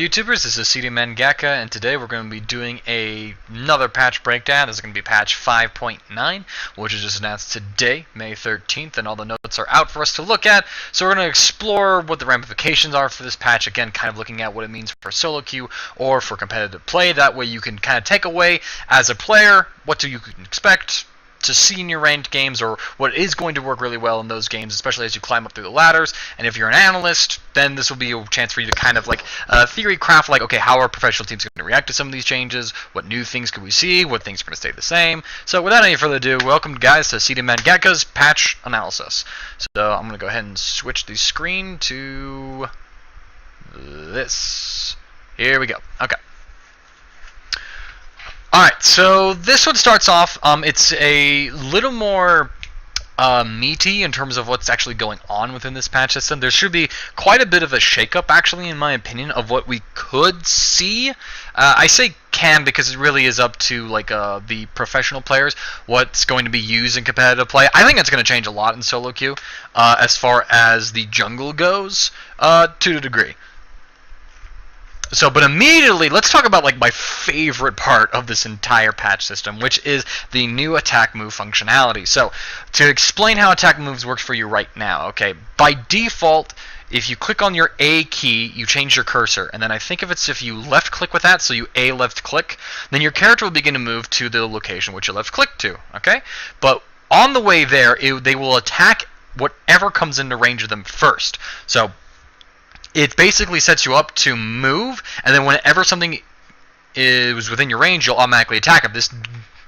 YouTubers, this is Mangaka, and today we're going to be doing another patch breakdown. This is going to be patch 5.9, which was just announced today, May 13th, and all the notes are out for us to look at. So we're going to explore what the ramifications are for this patch, again, kind of looking at what it means for solo queue or for competitive play. That way you can kind of take away, as a player, what you can expect to see in your ranked games, or what is going to work really well in those games, especially as you climb up through the ladders. And if you're an analyst, then this will be a chance for you to kind of like theory craft, like, okay, how are professional teams going to react to some of these changes? What new things could we see? What things are going to stay the same? So without any further ado, welcome guys to Mangaka's patch analysis. So I'm going to go ahead and switch the screen to this. Here we go. Okay. Alright, so this one starts off, it's a little more meaty in terms of what's actually going on within this patch system. There should be quite a bit of a shakeup, actually, in my opinion, of what we could see. I say can because it really is up to like the professional players, what's going to be used in competitive play. I think it's going to change a lot in solo queue as far as the jungle goes, to a degree. So, but immediately, let's talk about like my favorite part of this entire patch system, which is the new attack move functionality. So, to explain how attack moves works for you right now, okay, by default, if you click on your A key, you change your cursor, and then I think if you left click with that, so you A left click, then your character will begin to move to the location which you left click to, okay? But on the way there, they will attack whatever comes into range of them first. So, it basically sets you up to move, and then whenever something is within your range, you'll automatically attack it. This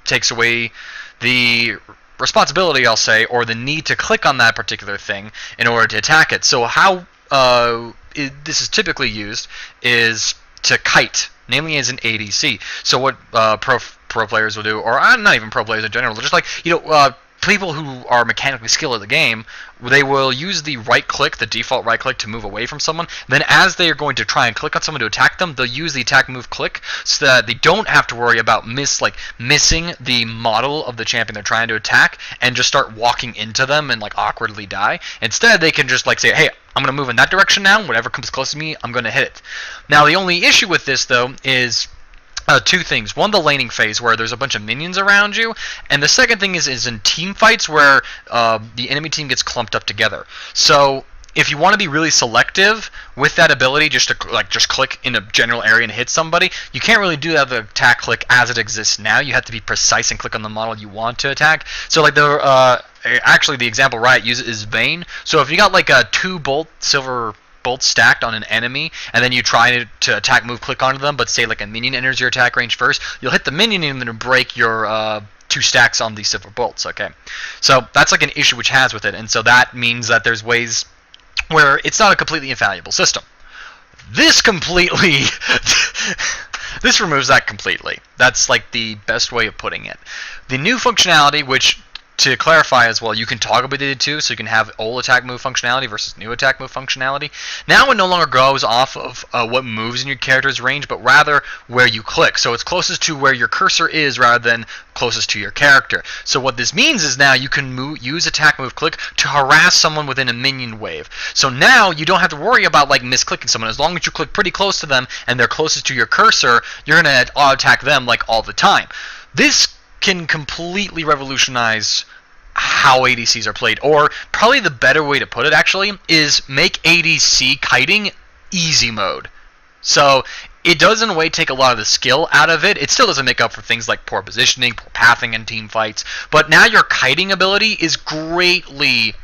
takes away the responsibility, I'll say, or the need to click on that particular thing in order to attack it. So how this is typically used is to kite, namely as an ADC. So what pro players will do, or not even pro players in general, just like, people who are mechanically skilled at the game, they will use the right click, the default right click, to move away from someone. Then as they are going to try and click on someone to attack them, they'll use the attack move click so that they don't have to worry about missing the model of the champion they're trying to attack and just start walking into them and like awkwardly die. Instead, they can just like say, hey, I'm going to move in that direction now. Whatever comes close to me, I'm going to hit it. Now, the only issue with this, though, is two things. One, the laning phase, where there's a bunch of minions around you, and the second thing is in team fights where the enemy team gets clumped up together. So if you want to be really selective with that ability, just to just click in a general area and hit somebody, you can't really do that with the attack click as it exists now. You have to be precise and click on the model you want to attack. So like actually the example Riot uses is Vayne. So if you got like a 2 silver bolts stacked on an enemy, and then you try to attack move click onto them, but say like a minion enters your attack range first, you'll hit the minion and then break your 2 stacks on these silver bolts, okay? So that's like an issue which has with it, and so that means that there's ways where it's not a completely infallible system. This completely this removes that completely. That's like the best way of putting it. The new functionality, which, to clarify as well, you can toggle between the two, so you can have old attack move functionality versus new attack move functionality. Now it no longer goes off of what moves in your character's range, but rather where you click. So it's closest to where your cursor is rather than closest to your character. So what this means is now you can use attack move click to harass someone within a minion wave. So now you don't have to worry about like misclicking someone. As long as you click pretty close to them and they're closest to your cursor, you're going to auto-attack them like all the time. This can completely revolutionize how ADCs are played, or probably the better way to put it actually is make ADC kiting easy mode. So it does in a way take a lot of the skill out of it. It still doesn't make up for things like poor positioning, poor pathing in team fights, but now your kiting ability is greatly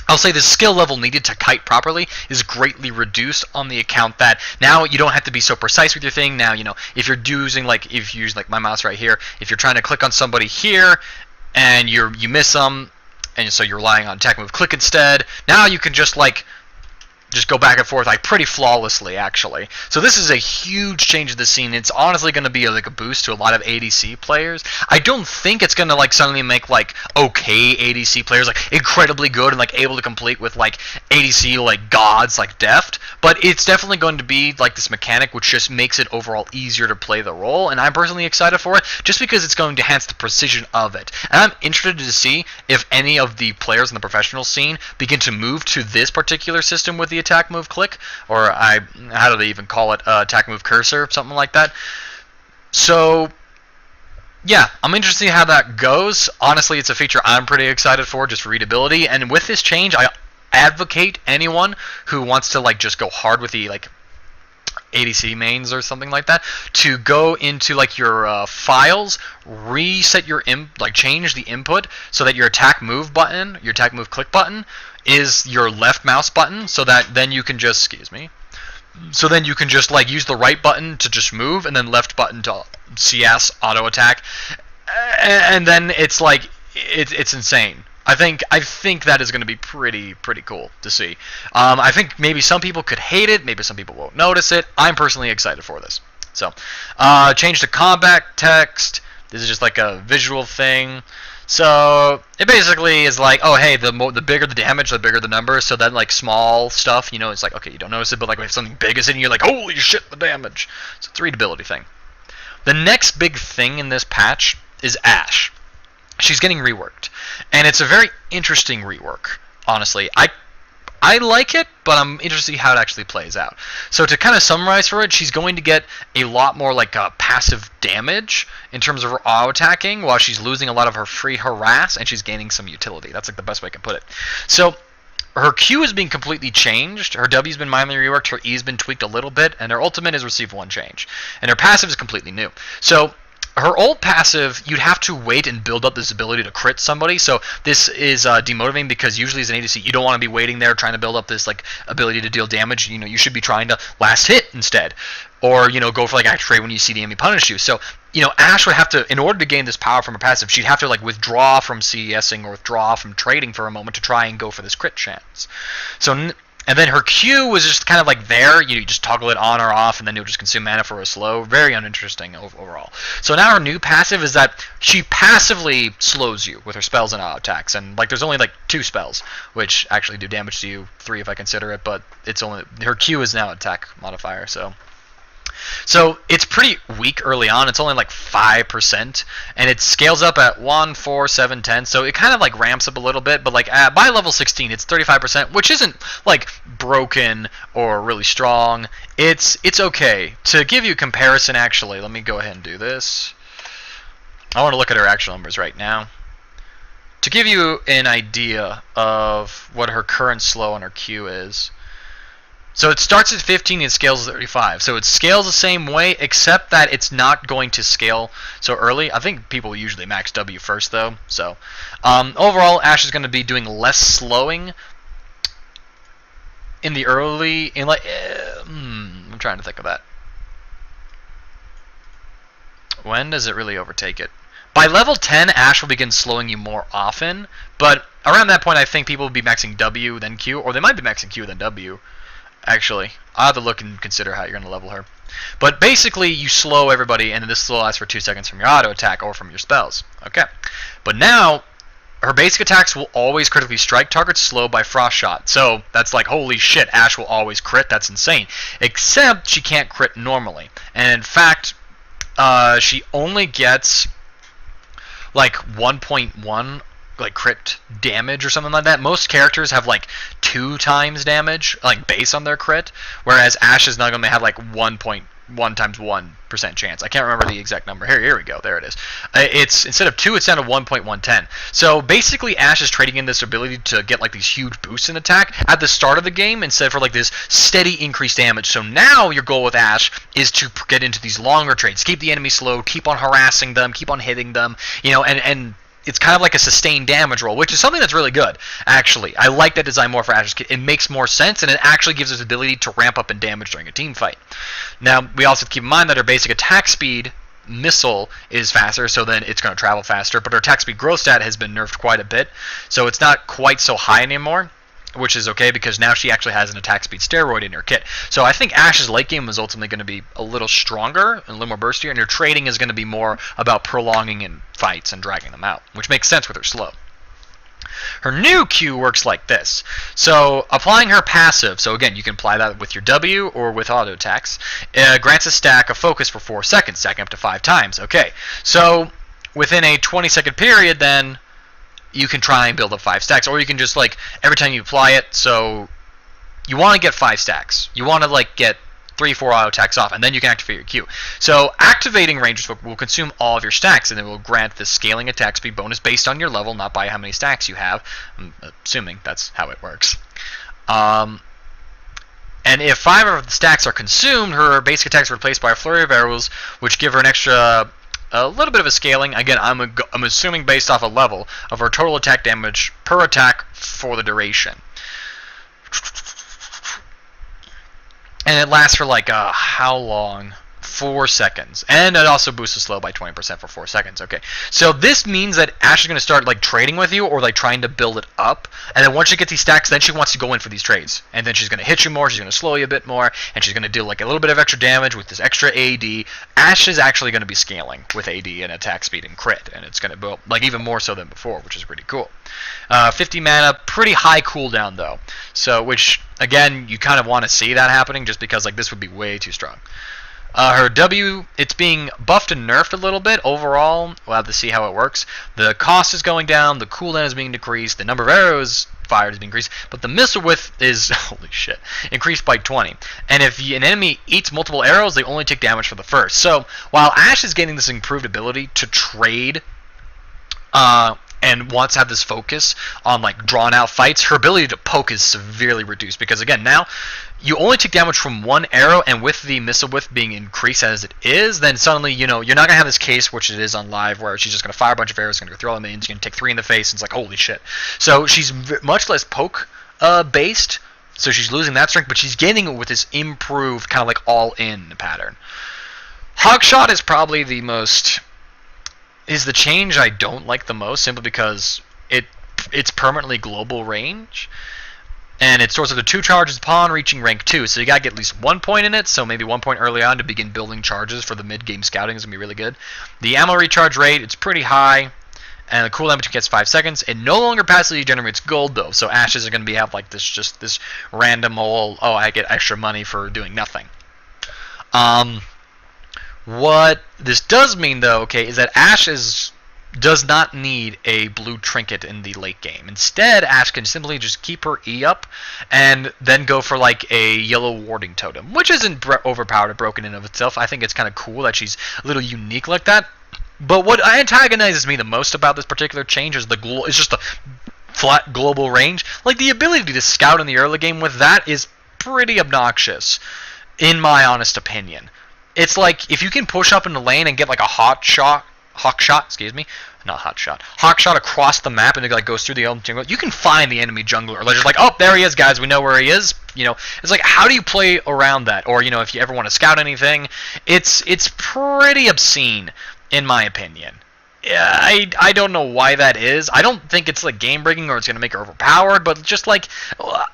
I'll say the skill level needed to kite properly is greatly reduced on the account that now you don't have to be so precise with your thing. Now, if you're using like my mouse right here, if you're trying to click on somebody here and you miss them, and so you're relying on attack move click instead, now you can just go back and forth like pretty flawlessly, actually. So this is a huge change of the scene. It's honestly going to be like a boost to a lot of ADC players. I don't think it's going to like suddenly make like okay ADC players like incredibly good and like able to complete with like ADC like gods like Deft, but it's definitely going to be like this mechanic which just makes it overall easier to play the role, and I'm personally excited for it just because it's going to enhance the precision of it. And I'm interested to see if any of the players in the professional scene begin to move to this particular system with the attack move click, or how do they even call it, attack move cursor, something like that. So yeah, I'm interested to see how that goes. Honestly, it's a feature I'm pretty excited for, just for readability. And with this change, I advocate anyone who wants to like just go hard with the like ADC mains or something like that to go into like your files, reset your change the input so that your attack move button, your attack move click button, is your left mouse button, so that then you can just so then you can just like use the right button to just move, and then left button to CS auto attack, and then it's like it's insane. I think that is going to be pretty cool to see. I think maybe some people could hate it, maybe some people won't notice it. I'm personally excited for this. So, change to combat text. This is just like a visual thing. So it basically is like, oh hey, the bigger the damage, the bigger the number. So then like small stuff, it's like, okay, you don't notice it, but like if something big is in, you're like, holy shit, the damage. So it's a readability thing. The next big thing in this patch is Ashe. She's getting reworked, and it's a very interesting rework. Honestly, I like it, but I'm interested to see how it actually plays out. So to kind of summarize for it, she's going to get a lot more like passive damage in terms of her auto attacking, while she's losing a lot of her free harass, and she's gaining some utility. That's like the best way I can put it. So her Q is being completely changed. Her W's been mildly reworked. Her E's been tweaked a little bit, and her ultimate has received one change. And her passive is completely new. So her old passive, you'd have to wait and build up this ability to crit somebody. So this is demotivating, because usually as an ADC, you don't want to be waiting there trying to build up this like ability to deal damage. You should be trying to last hit instead, or go for like activate when you see the enemy punish you. So Ashe would have to, in order to gain this power from her passive, she'd have to like withdraw from CSing or withdraw from trading for a moment to try and go for this crit chance. So. And then her Q was just kind of like there. You just toggle it on or off, and then it would just consume mana for a slow. Very uninteresting overall. So now her new passive is that she passively slows you with her spells and auto attacks. And like there's only like 2 spells, which actually do damage to you, 3 if I consider it. But it's only, her Q is now attack modifier. So it's pretty weak early on. It's only like 5%, and it scales up at 1, 4, 7, 10. So it kind of like ramps up a little bit, but like by level 16, it's 35%, which isn't like broken or really strong. It's okay. To give you a comparison, actually, let me go ahead and do this. I want to look at her actual numbers right now to give you an idea of what her current slow on her Q is. So it starts at 15 and scales at 35. So it scales the same way, except that it's not going to scale so early. I think people usually max W first, though. So overall, Ashe is going to be doing less slowing in the early. I'm trying to think of that. When does it really overtake it? By level 10, Ashe will begin slowing you more often. But around that point, I think people will be maxing W then Q, or they might be maxing Q then W. Actually, I'll have to look and consider how you're going to level her. But basically, you slow everybody, and then this will last for 2 seconds from your auto attack or from your spells. Okay. But now, her basic attacks will always critically strike targets slow by frost shot. So that's like, holy shit, Ashe will always crit. That's insane. Except she can't crit normally. And in fact, she only gets like 1.1 like crit damage or something like that. Most characters have like 2 times damage, like base on their crit, whereas Ashe is not going to have like 1.1 times 1% chance. I can't remember the exact number. Here we go. There it is. It's instead of 2, it's down to 1.110. So basically, Ashe is trading in this ability to get like these huge boosts in attack at the start of the game instead for like this steady increased damage. So now your goal with Ashe is to get into these longer trades, keep the enemy slow, keep on harassing them, keep on hitting them, and it's kind of like a sustained damage roll, which is something that's really good, actually. I like that design more for Ashe's kit. It makes more sense, and it actually gives us the ability to ramp up in damage during a team fight. Now, we also have to keep in mind that her basic attack speed missile is faster, so then it's going to travel faster, but her attack speed growth stat has been nerfed quite a bit, so it's not quite so high anymore, which is okay because now she actually has an attack speed steroid in her kit. So I think Ashe's late game is ultimately going to be a little stronger and a little more burstier, and her trading is going to be more about prolonging in fights and dragging them out, which makes sense with her slow. Her new Q works like this. So applying her passive, so again, you can apply that with your W or with auto attacks, grants a stack of focus for 4 seconds, stacking up to 5 times. Okay, so within a 20-second period, then you can try and build up 5 stacks, or you can just like every time you apply it, so you want to get 5 stacks. You want to like get 3-4 auto attacks off, and then you can activate your Q. So activating Ranger's Hook will consume all of your stacks, and it will grant the scaling attack speed bonus based on your level, not by how many stacks you have. I'm assuming that's how it works. And if 5 of the stacks are consumed, her basic attacks are replaced by a flurry of arrows, which give her an extra, a little bit of a scaling. Again, I'm assuming based off a level of her total attack damage per attack for the duration. And it lasts for like, how long? 4 seconds. And it also boosts the slow by 20% for 4 seconds. Okay. So this means that Ashe is going to start like trading with you or like trying to build it up. And then once she gets these stacks, then she wants to go in for these trades. And then she's going to hit you more, she's going to slow you a bit more, and she's going to do like a little bit of extra damage with this extra AD. Ashe is actually going to be scaling with AD and attack speed and crit. And it's going to build like even more so than before, which is pretty cool. 50 mana, pretty high cooldown though. So, which again, you kind of want to see that happening just because like this would be way too strong. Her W, it's being buffed and nerfed a little bit overall. We'll have to see how it works. The cost is going down, the cooldown is being decreased, the number of arrows fired is being increased, but the missile width is, holy shit, increased by 20. And if an enemy eats multiple arrows, they only take damage for the first. So while Ashe is getting this improved ability to trade, and wants to have this focus on like drawn out fights, her ability to poke is severely reduced because again now you only take damage from one arrow, and with the missile width being increased as it is, then suddenly you're not gonna have this case which it is on live where she's just gonna fire a bunch of arrows, gonna go through all the minions, you're gonna take 3 in the face, and it's like holy shit. So she's much less poke based, so she's losing that strength, but she's gaining it with this improved kind of like all in pattern. Hawkshot is probably the change I don't like the most, simply because it's permanently global range, and it stores up to 2 charges upon reaching rank 2, so you gotta get at least 1 point in it, so maybe 1 point early on to begin building charges for the mid-game scouting is gonna be really good. The ammo recharge rate, it's pretty high, and the cooldown between gets 5 seconds. It no longer passively generates gold though, so Ashes are gonna have like this random whole, oh, I get extra money for doing nothing. What this does mean, though, okay, is that Ashe does not need a blue trinket in the late game. Instead, Ashe can simply just keep her E up and then go for like a yellow warding totem, which isn't overpowered or broken in of itself. I think it's kind of cool that she's a little unique like that. But what antagonizes me the most about this particular change is just the flat global range. Like the ability to scout in the early game with that is pretty obnoxious, in my honest opinion. It's like if you can push up in the lane and get like a hawk shot across the map, and it like goes through the jungle, you can find the enemy jungler. Or they're just like, oh, there he is, guys, we know where he is. It's like, how do you play around that? Or if you ever want to scout anything, it's pretty obscene, in my opinion. Yeah, I don't know why that is. I don't think it's like game breaking or it's gonna make her overpowered, but just like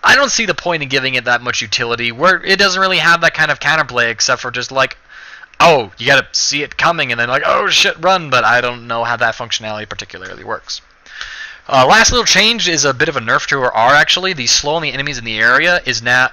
I don't see the point in giving it that much utility where it doesn't really have that kind of counterplay except for just like, oh, you gotta see it coming and then like, oh shit, run. But I don't know how that functionality particularly works. Last little change is a bit of a nerf to her R, actually. The slow on the enemies in the area is no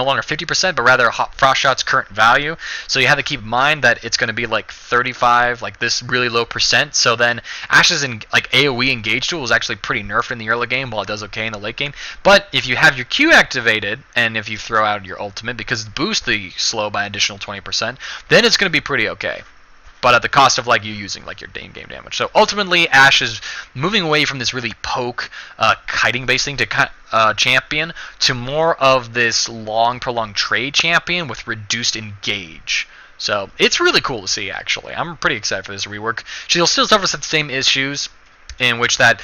longer 50%, but rather Frostshot's current value. So you have to keep in mind that it's going to be like 35, like this really low percent. So then Ashe's like AoE engage tool is actually pretty nerfed in the early game, while it does okay in the late game. But if you have your Q activated, and if you throw out your ultimate, because it boosts the slow by an additional 20%, then it's going to be pretty okay. But at the cost of like you using like your in-game damage. So ultimately, Ashe is moving away from this really poke, kiting-based thing to champion to more of this long, prolonged trade champion with reduced engage. So it's really cool to see, actually. I'm pretty excited for this rework. She'll still suffer some same issues, in which that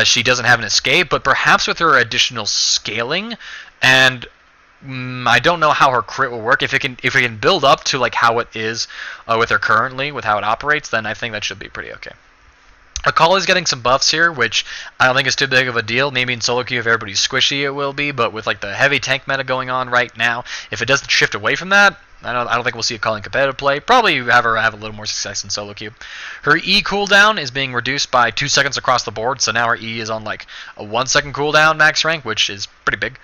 she doesn't have an escape, but perhaps with her additional scaling and I don't know how her crit will work. If it can build up to like how it is with her currently, with how it operates, then I think that should be pretty okay. Akali's getting some buffs here, which I don't think is too big of a deal. Maybe in solo queue, if everybody's squishy, it will be. But with like the heavy tank meta going on right now, if it doesn't shift away from that, I don't think we'll see Akali in competitive play. Probably have her have a little more success in solo queue. Her E cooldown is being reduced by 2 seconds across the board, so now her E is on like a 1 second cooldown max rank, which is pretty big.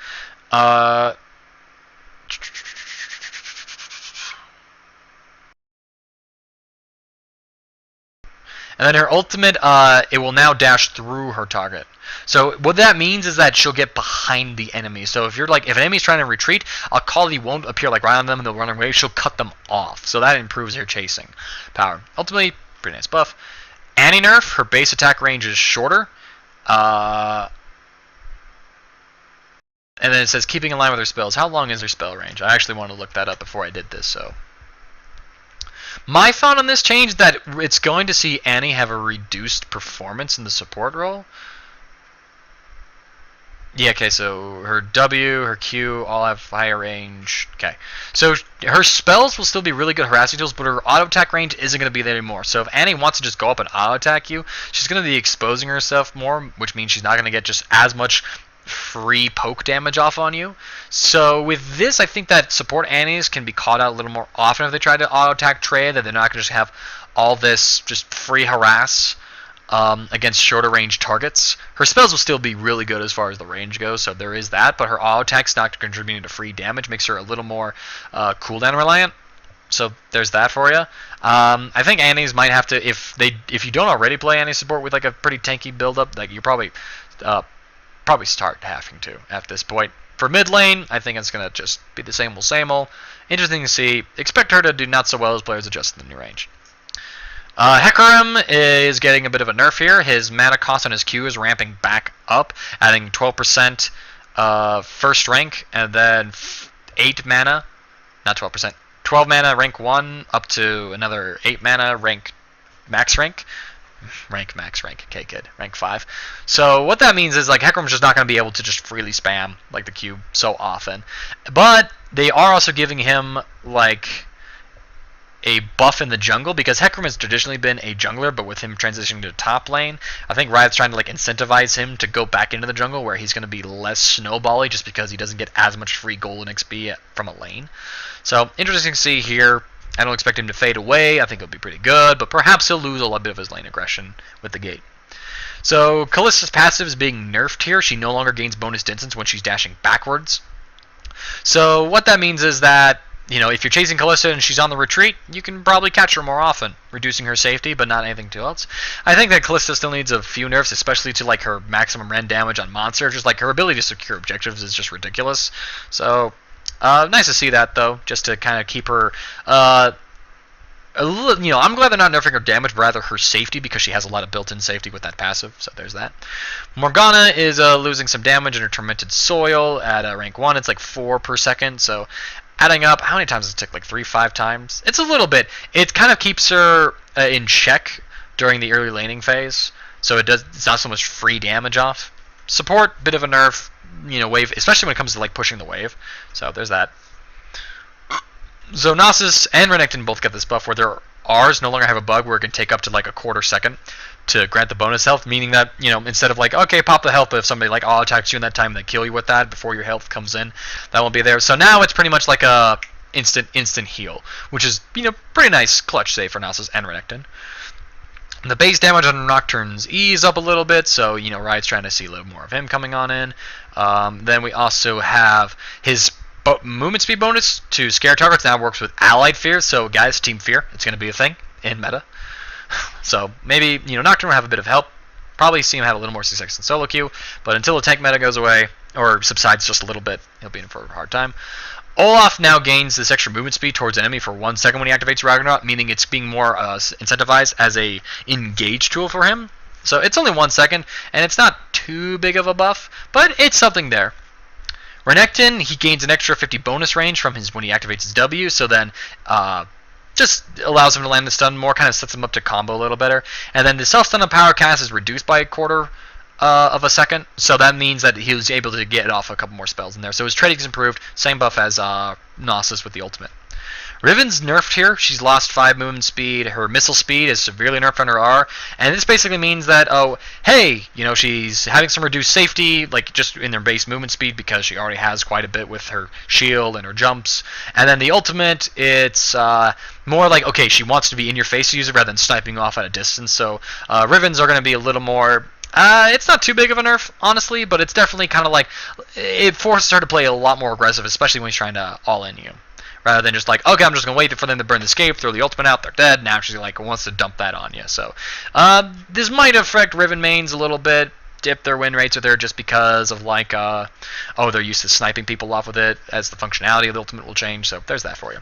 And then her ultimate, it will now dash through her target. So what that means is that she'll get behind the enemy. So if you're like, if an enemy's trying to retreat, a quality won't appear like right on them and they'll run away. She'll cut them off. So that improves her chasing power. Ultimately, pretty nice buff. Annie nerf, her base attack range is shorter. And then it says keeping in line with her spells. How long is her spell range? I actually wanted to look that up before I did this, so. My thought on this change is that it's going to see Annie have a reduced performance in the support role. Yeah, okay, so her W, her Q, all have higher range. Okay, so her spells will still be really good harassing tools, but her auto attack range isn't going to be there anymore. So if Annie wants to just go up and auto attack you, she's going to be exposing herself more, which means she's not going to get just as much free poke damage off on you. So with this, I think that support Annies can be caught out a little more often if they try to auto attack Trey, that they're not going to just have all this just free harass against shorter range targets. Her spells will still be really good as far as the range goes, so there is that, but her auto attack's not contributing to free damage, makes her a little more cooldown reliant. So there's that for you. I think Annie's might have to, if you don't already play Annie support with like a pretty tanky build-up, like you probably start having to at this point. For mid lane, I think it's going to just be the same old. Interesting to see. Expect her to do not so well as players adjust to the new range. Hecarim is getting a bit of a nerf here. His mana cost on his Q is ramping back up, adding 12% first rank, and then 8 mana, not 12%, 12 mana rank 1, up to another 8 mana max rank. Max rank, okay, good, rank 5. So what that means is like Hecarim's just not going to be able to just freely spam like the Q so often. But they are also giving him like a buff in the jungle, because Hecarim has traditionally been a jungler, but with him transitioning to top lane, I think Riot's trying to like incentivize him to go back into the jungle where he's going to be less snowbally just because he doesn't get as much free gold and XP from a lane. So interesting to see here. I don't expect him to fade away. I think he'll be pretty good, but perhaps he'll lose a little bit of his lane aggression with the gate. So Kallista's passive is being nerfed here. She no longer gains bonus distance when she's dashing backwards. So what that means is that, you know, if you're chasing Kallista and she's on the retreat, you can probably catch her more often, reducing her safety, but not anything too else. I think that Kallista still needs a few nerfs, especially to like her maximum rend damage on monsters. Just like her ability to secure objectives is just ridiculous. So nice to see that though, just to kind of keep her. You know, I'm glad they're not nerfing her damage, but rather her safety, because she has a lot of built-in safety with that passive. So there's that. Morgana is losing some damage in her Tormented Soil at rank 1. It's like 4 per second. So adding up, how many times does it take? Like 3-5 times? It's a little bit. It kind of keeps her in check during the early laning phase. So it's not so much free damage off. Support, bit of a nerf. You know, wave, especially when it comes to like pushing the wave. So there's that. So Nasus and Renekton both get this buff where their R's no longer have a bug where it can take up to like a quarter second to grant the bonus health, meaning that, you know, instead of like, okay, pop the health, but if somebody like all attacks you in that time and they kill you with that before your health comes in, that won't be there. So now it's pretty much like a instant heal, which is, you know, pretty nice clutch save for Nasus and Renekton. The base damage on Nocturne's ease up a little bit, so, you know, Riot's trying to see a little more of him coming on in. Then we also have his movement speed bonus to scare targets now works with allied fear. So guys, team fear, it's going to be a thing in meta. So maybe, you know, Nocturne will have a bit of help. Probably see him have a little more success in solo queue, but until the tank meta goes away or subsides just a little bit, he'll be in for a hard time. Olaf now gains this extra movement speed towards enemy for 1 second when he activates Ragnarok, meaning it's being more incentivized as a engage tool for him. So it's only 1 second, and it's not too big of a buff, but it's something there. Renekton, he gains an extra 50 bonus range from his when he activates his W, so then just allows him to land the stun more, kind of sets him up to combo a little better. And then the self-stun on power cast is reduced by a quarter of a second, so that means that he was able to get off a couple more spells in there. So his trading is improved, same buff as Nasus with the ultimate. Riven's nerfed here. She's lost 5 movement speed. Her missile speed is severely nerfed on her R. And this basically means that, oh, hey, you know, she's having some reduced safety, like just in their base movement speed, because she already has quite a bit with her shield and her jumps. And then the ultimate, it's more like, okay, she wants to be in your face user rather than sniping off at a distance. So Riven's are going to be a little more... it's not too big of a nerf, honestly, but it's definitely kind of like... It forces her to play a lot more aggressive, especially when he's trying to all-in you. rather than just like, okay, I'm just gonna wait for them to burn the escape, throw the ultimate out, they're dead. Now she like wants to dump that on you. So this might affect Riven mains a little bit. Dip their win rates with her just because of like they're used to sniping people off with it, as the functionality of the ultimate will change. So there's that for you.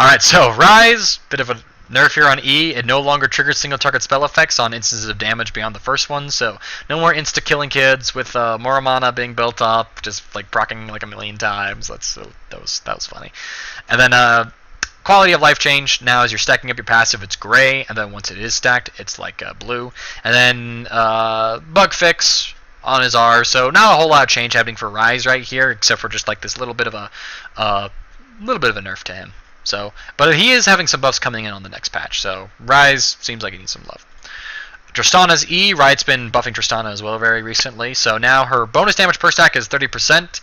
Alright, so Rise, bit of a nerf here on E. It no longer triggers single target spell effects on instances of damage beyond the first one, so no more insta killing kids with more mana being built up, just like proccing like a million times. That was funny. And then quality of life change. Now as you're stacking up your passive, it's gray, and then once it is stacked, it's like blue. And then bug fix on his R. So not a whole lot of change happening for Rise right here, except for just like this little bit of a nerf to him. So, but he is having some buffs coming in on the next patch. So Rise seems like he needs some love. Tristana's E. Riot's been buffing Tristana as well very recently. So now her bonus damage per stack is 30%.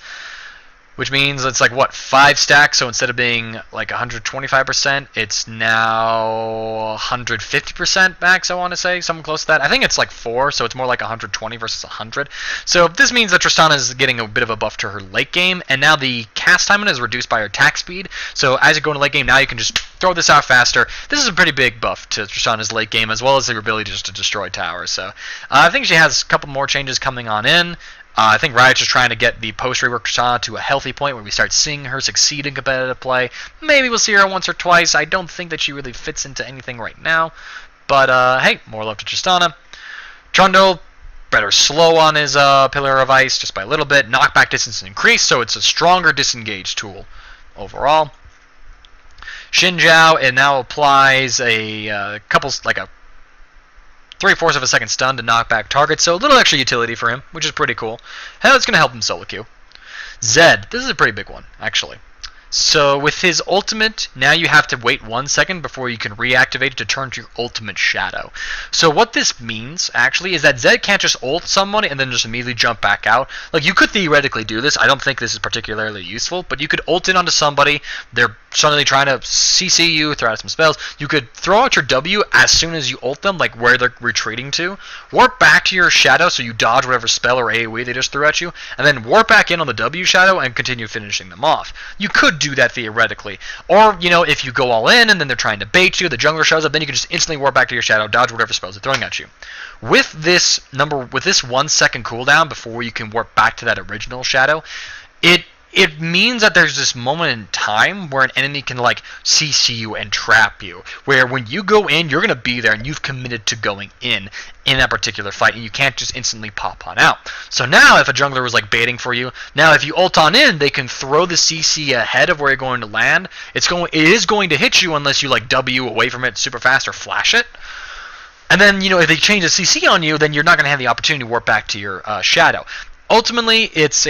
Which means it's like, what, 5 stacks? So instead of being like 125%, it's now 150% max, I want to say. Something close to that. I think it's like 4, so it's more like 120 versus 100. So this means that Tristana is getting a bit of a buff to her late game. And now the cast time is reduced by her attack speed. So as you go into late game, now you can just throw this out faster. This is a pretty big buff to Tristana's late game, as well as her ability just to destroy towers. So I think she has a couple more changes coming on in. I think Riot's just trying to get the post-rework Tristana to a healthy point where we start seeing her succeed in competitive play. Maybe we'll see her once or twice. I don't think that she really fits into anything right now. But, hey, more love to Tristana. Trundle, better slow on his Pillar of Ice, just by a little bit. Knockback distance increased, so it's a stronger disengage tool overall. Xin Zhao, it now applies a couple, like a 3/4 of a second stun to knock back targets, so a little extra utility for him, which is pretty cool. Hell, it's going to help him solo queue. Zed, this is a pretty big one, actually. So with his ultimate, now you have to wait 1 second before you can reactivate it to turn to your ultimate shadow. So what this means, actually, is that Zed can't just ult someone and then just immediately jump back out. Like, you could theoretically do this. I don't think this is particularly useful, but you could ult in onto somebody. They're suddenly trying to CC you, throw out some spells. You could throw out your W as soon as you ult them, like where they're retreating to. Warp back to your shadow so you dodge whatever spell or AoE they just threw at you, and then warp back in on the W shadow and continue finishing them off. You could do that theoretically. Or, you know, if you go all in and then they're trying to bait you, the jungler shows up, then you can just instantly warp back to your shadow, dodge whatever spells they're throwing at you. With this 1 second cooldown before you can warp back to that original shadow, it means that there's this moment in time where an enemy can like CC you and trap you, where when you go in, you're going to be there and you've committed to going in that particular fight, and you can't just instantly pop on out. So now if a jungler was like baiting for you, now if you ult on in, they can throw the CC ahead of where you're going to land. It is going to hit you unless you like W away from it super fast or flash it. And then, you know, if they change the CC on you, then you're not going to have the opportunity to warp back to your shadow. Ultimately, it's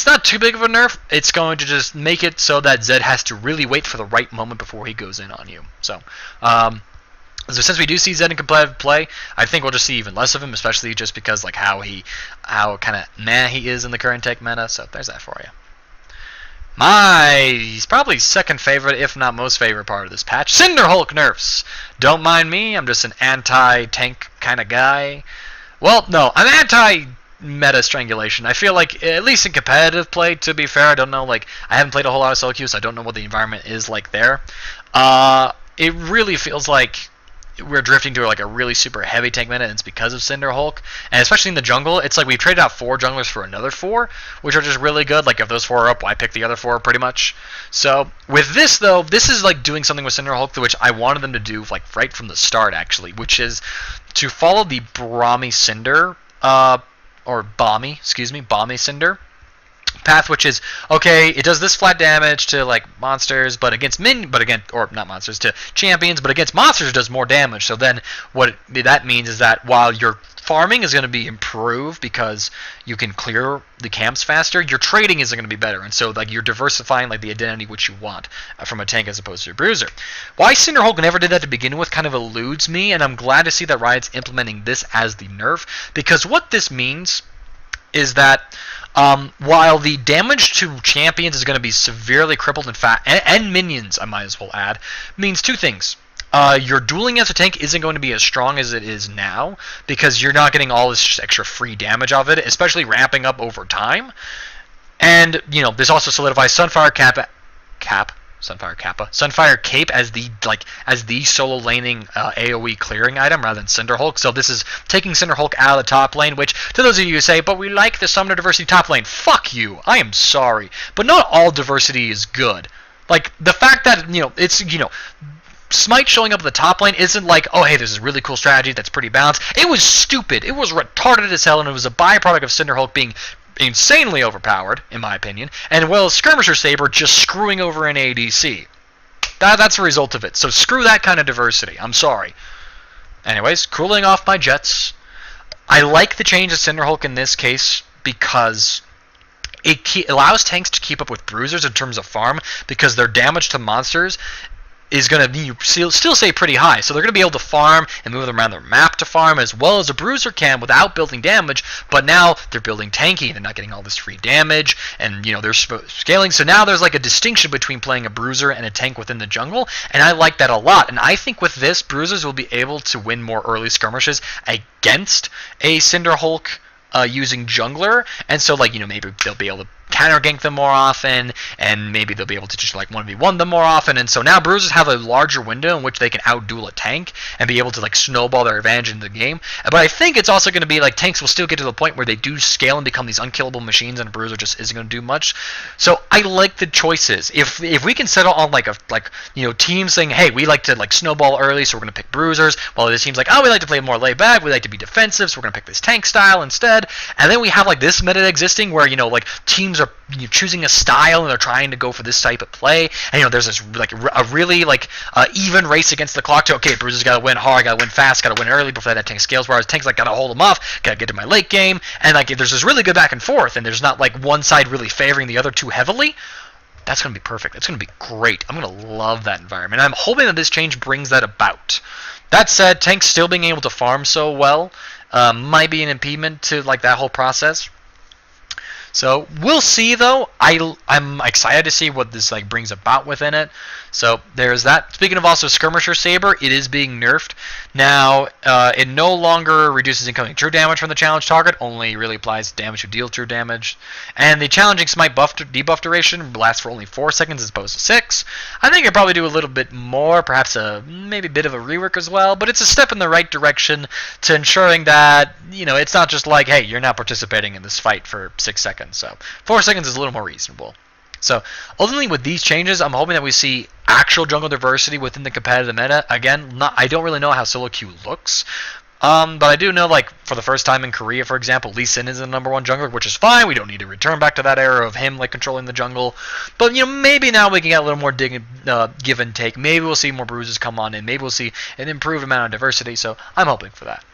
not too big of a nerf. It's going to just make it so that Zed has to really wait for the right moment before he goes in on you. So since we do see Zed in competitive play, I think we'll just see even less of him, especially just because like how kind of meh he is in the current tech meta. So there's that for you. He's probably second favorite, if not most favorite part of this patch. Cinderhulk nerfs. Don't mind me. I'm just an anti-tank kind of guy. Well, no, I'm anti-meta strangulation. I feel like, at least in competitive play, to be fair, I don't know, like, I haven't played a whole lot of solo queue, so I don't know what the environment is like there. It really feels like we're drifting to like a really super heavy tank meta, and it's because of Cinderhulk. And especially in the jungle, it's like we've traded out 4 junglers for another 4, which are just really good. Like if those 4 are up, why pick the other 4 pretty much? So with this though, this is like doing something with Cinderhulk which I wanted them to do like right from the start actually, which is to follow the Brahmi Cinder, or Balmy Cinder path, which is okay, it does this flat damage to like monsters, but against not monsters, to champions, but against monsters it does more damage. So then what that means is that while your farming is going to be improved because you can clear the camps faster, your trading isn't going to be better, and so like you're diversifying like the identity which you want from a tank as opposed to a bruiser. Why Cinderhulk never did that to begin with kind of eludes me, and I'm glad to see that Riot's implementing this as the nerf, because what this means is that while the damage to champions is going to be severely crippled and minions, I might as well add, means 2 things. Your dueling as a tank isn't going to be as strong as it is now, because you're not getting all this extra free damage of it, especially ramping up over time. And, you know, this also solidifies Sunfire Cap Sunfire Cape as the solo laning AoE clearing item rather than Cinderhulk. So this is taking Cinderhulk out of the top lane, which to those of you who say, but we like the summoner diversity top lane, fuck you. I am sorry. But not all diversity is good. Like, the fact that, it's, Smite showing up at the top lane isn't like, oh, hey, this is a really cool strategy that's pretty balanced. It was stupid. It was retarded as hell, and it was a byproduct of Cinderhulk being insanely overpowered, in my opinion, and well, Skirmisher Saber just screwing over an ADC. That's a result of it. So screw that kind of diversity. I'm sorry. Anyways, cooling off my jets. I like the change of Cinderhulk in this case because it allows tanks to keep up with bruisers in terms of farm, because their damage to monsters is going to still stay pretty high. So they're going to be able to farm and move them around their map to farm as well as a bruiser can without building damage, but now they're building tanky. They're not getting all this free damage, and they're scaling. So now there's like a distinction between playing a bruiser and a tank within the jungle, and I like that a lot. And I think with this, bruisers will be able to win more early skirmishes against a Cinderhulk using jungler, and so maybe they'll be able to counter gank them more often, and maybe they'll be able to just 1v1 them more often, and so now bruisers have a larger window in which they can outduel a tank and be able to snowball their advantage into the game. But I think it's also going to be tanks will still get to the point where they do scale and become these unkillable machines, and a bruiser just isn't going to do much. So I like the choices. If we can settle on teams saying, hey, we like to snowball early, so we're going to pick bruisers, while other teams oh, we like to play more laid back, we like to be defensive, so we're going to pick this tank style instead. And then we have this meta existing where teams are choosing a style and they're trying to go for this type of play, and there's this a really even race against the clock to, okay, bruiser's got to win hard, got to win fast, got to win early before that tank scales, whereas tanks got to hold them off, got to get to my late game, and there's this really good back and forth, and there's not one side really favoring the other too heavily. That's going to be perfect. That's going to be great. I'm going to love that environment. I'm hoping that this change brings that about. That said, tanks still being able to farm so well might be an impediment to that whole process. So we'll see, though. I'm excited to see what this brings about within it. So there's that. Speaking of also Skirmisher Saber, it is being nerfed. Now, it no longer reduces incoming true damage from the challenge target, only really applies damage to deal true damage. And the challenging smite debuff duration lasts for only 4 seconds as opposed to 6. I think I probably do a little bit more, perhaps maybe a bit of a rework as well, but it's a step in the right direction to ensuring that, it's not just hey, you're not participating in this fight for 6 seconds. So 4 seconds is a little more reasonable. So ultimately, with these changes, I'm hoping that we see actual jungle diversity within the competitive meta. Again, I don't really know how solo queue looks, but I do know, for the first time in Korea, for example, Lee Sin is the #1 jungler, which is fine. We don't need to return back to that era of him controlling the jungle. But maybe now we can get a little more give and take. Maybe we'll see more bruises come on in. Maybe we'll see an improved amount of diversity. So I'm hoping for that.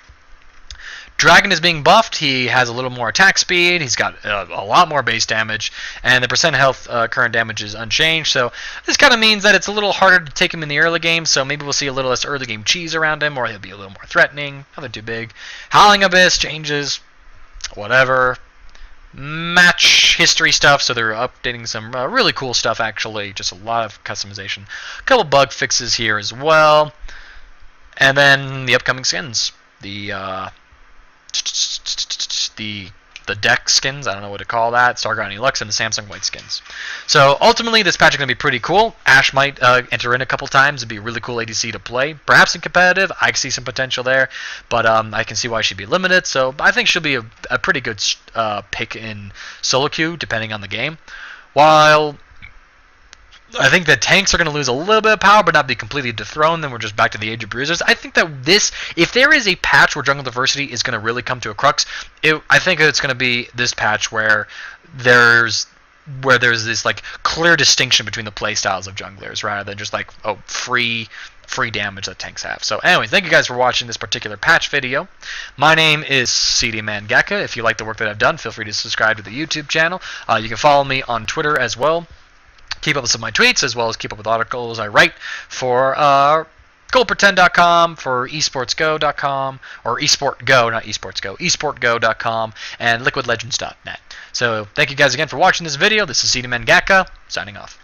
Dragon is being buffed. He has a little more attack speed. He's got a lot more base damage, and the percent health current damage is unchanged. So this kind of means that it's a little harder to take him in the early game. So maybe we'll see a little less early game cheese around him, or he'll be a little more threatening. Nothing too big. Howling Abyss changes, whatever. Match history stuff. So they're updating some really cool stuff. Actually, just a lot of customization. A couple bug fixes here as well, and then the upcoming skins. The deck skins, I don't know what to call that, Starground Elux and the Samsung White skins. So ultimately, this patch is going to be pretty cool. Ashe might enter in a couple times. It'd be a really cool ADC to play. Perhaps in competitive, I see some potential there, but I can see why she'd be limited. So I think she'll be a pretty good pick in solo queue, depending on the game. While I think that tanks are going to lose a little bit of power, but not be completely dethroned. Then we're just back to the age of bruisers. I think that if there is a patch where jungle diversity is going to really come to a crux, I think it's going to be this patch where there's this clear distinction between the play styles of junglers, rather than just free damage that tanks have. So anyway, thank you guys for watching this particular patch video. My name is CD Mangaka. If you like the work that I've done, feel free to subscribe to the YouTube channel. You can follow me on Twitter as well. Keep up with some of my tweets, as well as keep up with articles I write for GoldPretend.com, for esportsgo.com, or esportgo, not esportsgo, esportgo.com, and liquidlegends.net. So thank you guys again for watching this video. This is CD Mangaka, signing off.